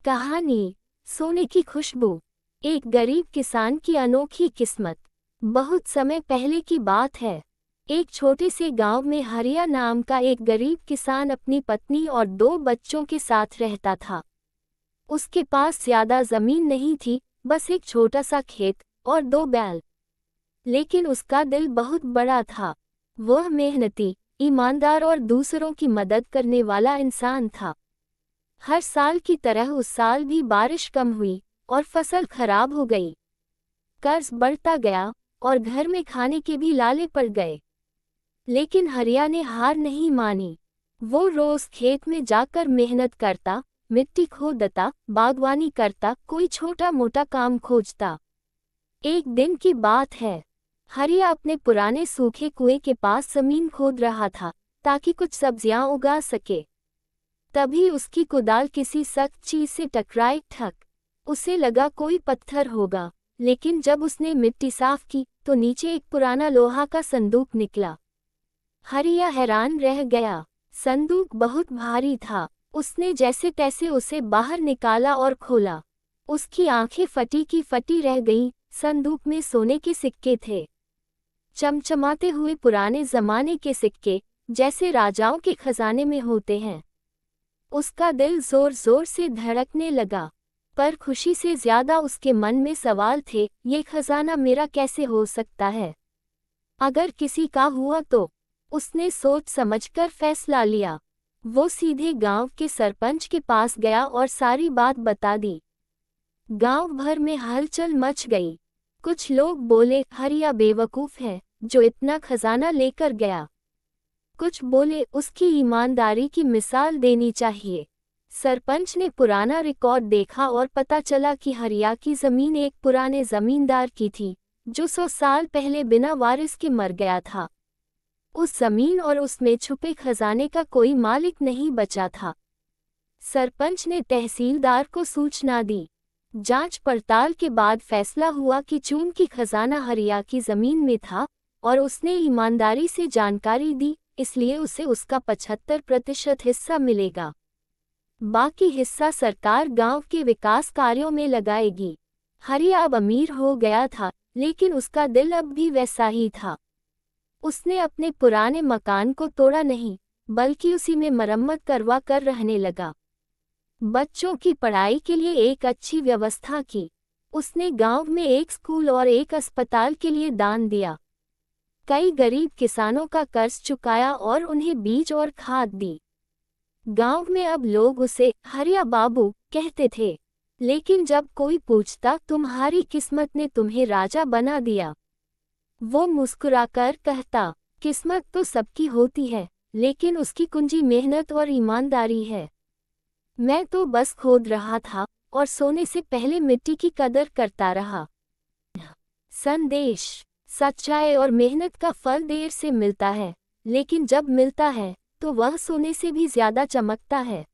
कहानी सोने की खुशबू। एक गरीब किसान की अनोखी किस्मत। बहुत समय पहले की बात है। एक छोटे से गांव में हरिया नाम का एक गरीब किसान अपनी पत्नी और 2 बच्चों के साथ रहता था। उसके पास ज्यादा जमीन नहीं थी, बस एक छोटा सा खेत और 2 बैल। लेकिन उसका दिल बहुत बड़ा था। वह मेहनती, ईमानदार और दूसरों की मदद करने वाला इंसान था। हर साल की तरह उस साल भी बारिश कम हुई और फसल खराब हो गई। कर्ज बढ़ता गया और घर में खाने के भी लाले पड़ गए। लेकिन हरिया ने हार नहीं मानी। वो रोज खेत में जाकर मेहनत करता, मिट्टी खोदता, बागवानी करता, कोई छोटा मोटा काम खोजता। एक दिन की बात है। हरिया अपने पुराने सूखे कुएं के पास जमीन खोद रहा था ताकि कुछ सब्जियां उगा सके। तभी उसकी कुदाल किसी सख्त चीज से टकराई। ठक। उसे लगा कोई पत्थर होगा, लेकिन जब उसने मिट्टी साफ की तो नीचे एक पुराना लोहा का संदूक निकला। हरिया हैरान रह गया। संदूक बहुत भारी था। उसने जैसे तैसे उसे बाहर निकाला और खोला। उसकी आंखें फटी की फटी रह गईं। संदूक में सोने के सिक्के थे, चमचमाते हुए पुराने जमाने के सिक्के, जैसे राजाओं के खजाने में होते हैं। उसका दिल जोर जोर से धड़कने लगा, पर खुशी से ज्यादा उसके मन में सवाल थे। ये खजाना मेरा कैसे हो सकता है? अगर किसी का हुआ तो? उसने सोच समझकर फैसला लिया। वो सीधे गांव के सरपंच के पास गया और सारी बात बता दी। गांव भर में हलचल मच गई। कुछ लोग बोले, हरिया बेवकूफ है जो इतना खजाना लेकर गया। कुछ बोले, उसकी ईमानदारी की मिसाल देनी चाहिए। सरपंच ने पुराना रिकॉर्ड देखा और पता चला कि हरिया की जमीन एक पुराने जमींदार की थी, जो 100 साल पहले बिना वारिस के मर गया था। उस जमीन और उसमें छुपे खजाने का कोई मालिक नहीं बचा था। सरपंच ने तहसीलदार को सूचना दी। जांच पड़ताल के बाद फैसला हुआ कि चूंकि खजाना हरिया की जमीन में था और उसने ईमानदारी से जानकारी दी, इसलिए उसे उसका 75% हिस्सा मिलेगा। बाकी हिस्सा सरकार गांव के विकास कार्यों में लगाएगी। हरिया अब अमीर हो गया था, लेकिन उसका दिल अब भी वैसा ही था। उसने अपने पुराने मकान को तोड़ा नहीं, बल्कि उसी में मरम्मत करवा कर रहने लगा। बच्चों की पढ़ाई के लिए एक अच्छी व्यवस्था की। उसने गांव में एक स्कूल और एक अस्पताल के लिए दान दिया। कई गरीब किसानों का कर्ज चुकाया और उन्हें बीज और खाद दी। गांव में अब लोग उसे हरिया बाबू कहते थे। लेकिन जब कोई पूछता, तुम्हारी किस्मत ने तुम्हें राजा बना दिया, वो मुस्कुराकर कहता, किस्मत तो सबकी होती है, लेकिन उसकी कुंजी मेहनत और ईमानदारी है। मैं तो बस खोद रहा था और सोने से पहले मिट्टी की कदर करता रहा। संदेश: सच्चाई और मेहनत का फल देर से मिलता है, लेकिन जब मिलता है तो वह सोने से भी ज्यादा चमकता है।